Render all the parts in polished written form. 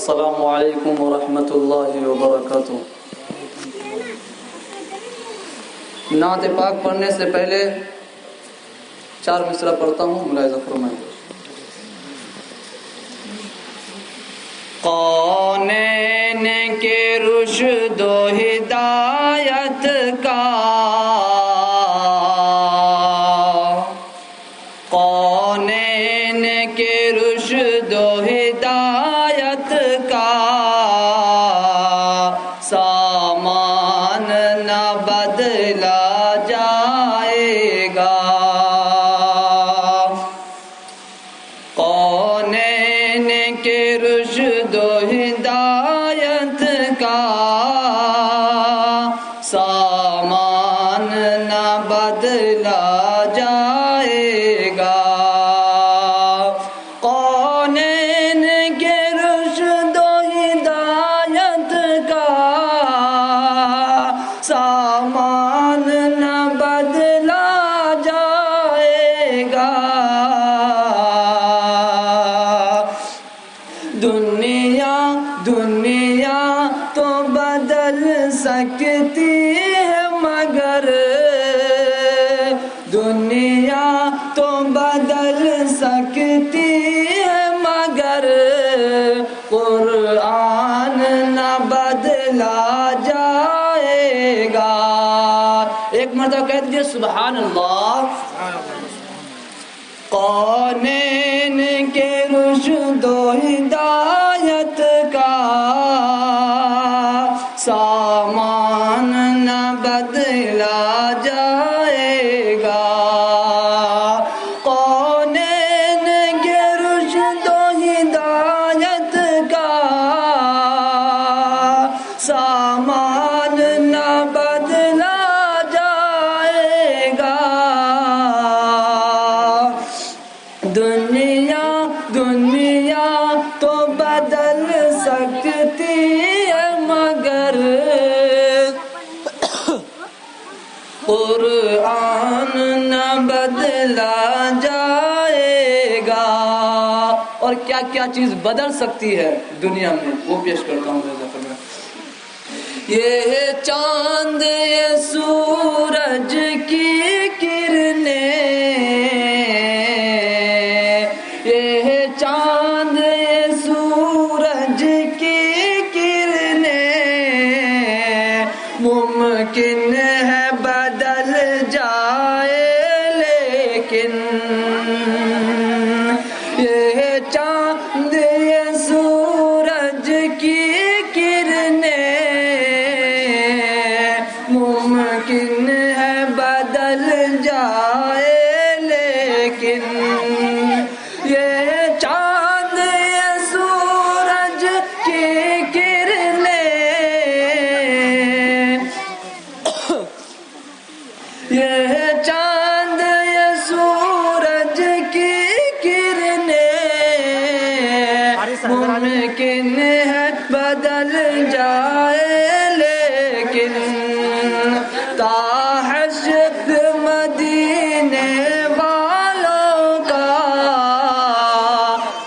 السلام علیکم ورحمۃ اللہ وبرکاتہ۔ نعت پاک پڑھنے سے پہلے 4 مصرع پڑھتا ہوں، ملاحظہ فرمائیں۔ قونین کے رشد و ہدایت کا، قونین کے رشد و ہدایت کا سامان نہ بدلا جائے گا، قونین کے رشد و ہدایت کا سامان نہ بدلا جائے گا، قونین کے رشد و ہدایت کا سامان نہ بدلا جائے گا، دنیا تو بدل سکتی ہے مگر، دنیا تو بدل سکتی ہے مگر قرآن نہ بدلا جائے گا۔ ایک مرتبہ کہہ دیجیے سبحان اللہ۔ قونین کے رشد و ہدایت کا سامان نہ بدلا جائے گا، قونین کے رشد و ہدایت کا سامان نہ بدلا جائے گا، دنیا تو بدل سکتی ہے مگر قرآن نہ بدلا جائے گا۔ اور کیا کیا چیز بدل سکتی ہے دنیا میں وہ پیش کرتا ہوں۔ یہ چاند یہ سورج کی کرنیں، یہ چاند یہ سورج کی کرنیں ممکن ہے بدل جائے، لیکن یہ چاند یہ سورج کی کرنیں ممکن ہے بدل جائے، لیکن یہ چاند یہ سورج کی کرنیں، یہ چاند یہ سورج کی کرنیں ممکن ہے بدل جائے، لیکن تا حشر مدینے والوں کا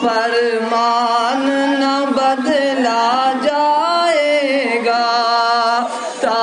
فرمان نہ بدلا جائے گا، تا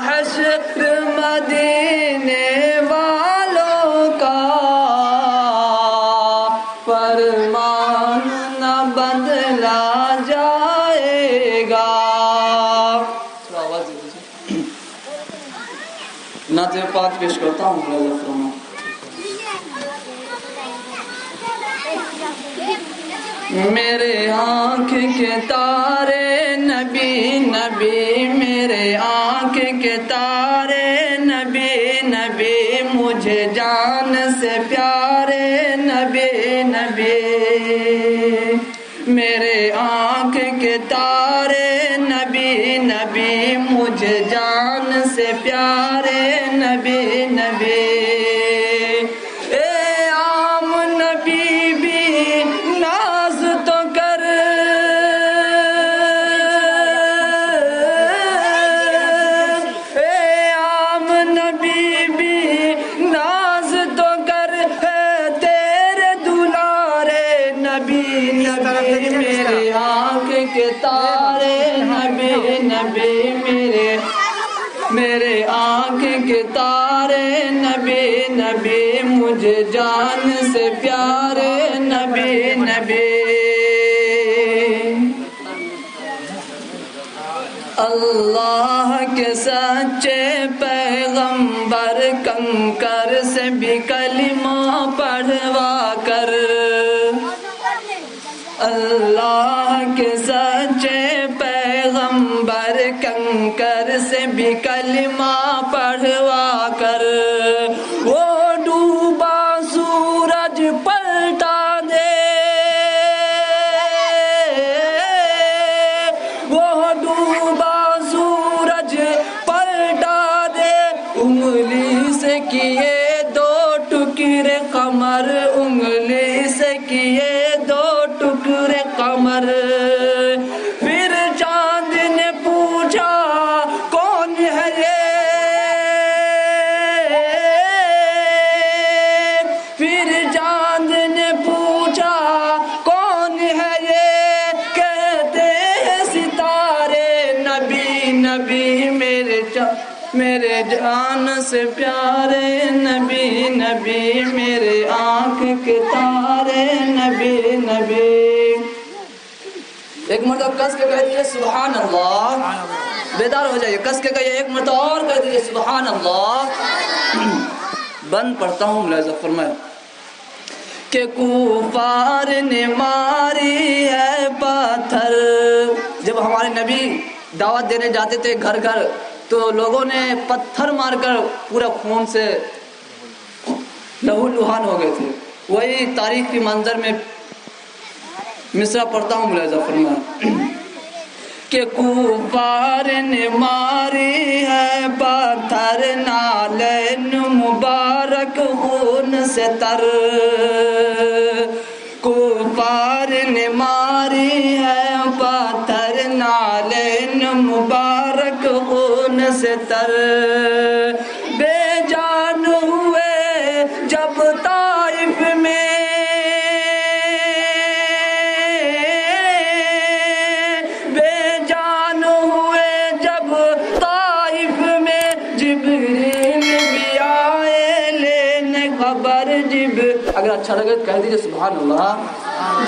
حشر مدینے والوں کا فرمان نہ بدلا جائے گا۔ نعت پاک پیش کرتا ہوں، ملاحظہ فرمائیں۔ میرے آنکھ کے تارے نبی نبی، میرے آنکھ کے تارے نبی نبی، مجھے جان سے پیارے نبی نبی، میرے آنکھ کے تارے نبی نبی، مجھے جان سے پیارے نبی نبی، اے عام نبی بھی ناز تو کر، اے عام نبی بھی ناز تو کر، ہے تیرے دلارے نبی نبی، میرے آنکھ کے آنکھ کے تارے نبی نبی مجھے جان سے پیارے نبی نبی اللہ کے سچے پیغمبر کنکر سے بھی کلمہ پڑھوا کر اللہ کے سچے پیغمبر کنکر سے بھی کلمہ پڑھوا کر وہ ڈوبا سورج پلٹا دے وہ ڈوبا سورج پلٹا دے انگلی سے کیے دو ٹکڑے قمر انگلی سے کیے دو ٹکڑے قمر پھر چاند نے پوچھا کون ہے یہ پھر چاند نے پوچھا کون ہے یہ کہتے ہیں ستارے نبی نبی میرے جان سے پیارے نبی نبی میرے آنکھ کے تارے نبی نبی ایک مرتبہ کس کے کہہ دیجئے سبحان اللہ بیدار ہو جائیے کس کے کہیے ایک مرتبہ اور کہہ دیجئے سبحان اللہ بند پڑھتا ہوں ملاحظہ فرمائے کہ کفار نے ماری ہے پتھر جب ہمارے نبی دعوت دینے جاتے تھے گھر گھر تو لوگوں نے پتھر مار کر پورا خون سے لہو لہان ہو گئے تھے وہی تاریخ کی منظر میں مصرع پڑھتا ہوں ملاحظہ فرمائے کہ کفار نے ماری ہے پتھر نالین مبارک خون سے تر کفار نے ماری ہے پتھر نالین مبارک خون سے تر بے جان ہوئے جب طائف میں بے جان ہوئے جب طائف میں جبریل بھی آئے لینے خبر اگر اچھا لگے تو کہہ دیجئے سبحان اللہ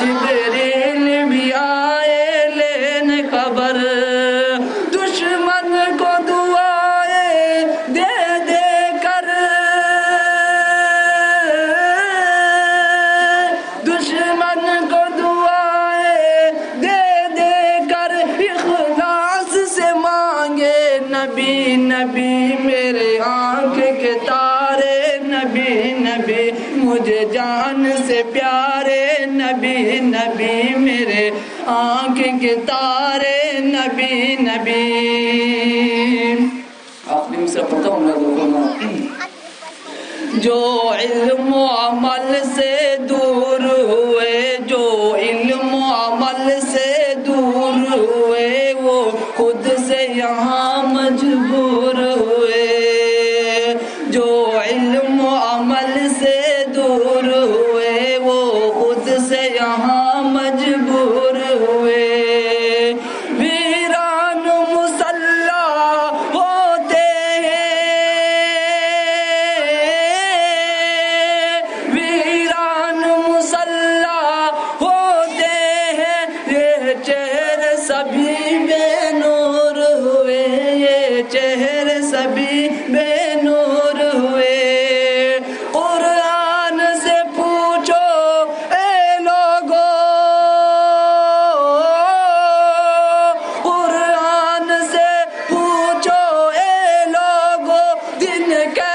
جبریل بھی آئے لینے خبر دشمن کو دعائیں دے دے کر دشمن کو دعائیں دے دے کر اخلاص سے مانگے نبی نبی میرے آنکھ کے تارے نبی نبی مجھے جان سے پیارے نبی نبی میرے آنکھ کے تارے نبی نبی آخری سے پڑھتا ہوں جو علم و عمل سے دور ہوئے جو علم و عمل سے دور ہوئے وہ خود سے یہاں مجبور ہوئے جو علم و عمل سے دور ہوئے وہ خود سے یہاں مجبور ہوئے ویران مسلح ہوتے ہیں ویران مسلح ہوتے ہیں یہ چہرے سبھی بے نور ہوئے یہ چہرے سبھی بے نور ہوئے قرآن سے پوچھو اے لوگو قرآن سے پوچھو اے لوگو دن کے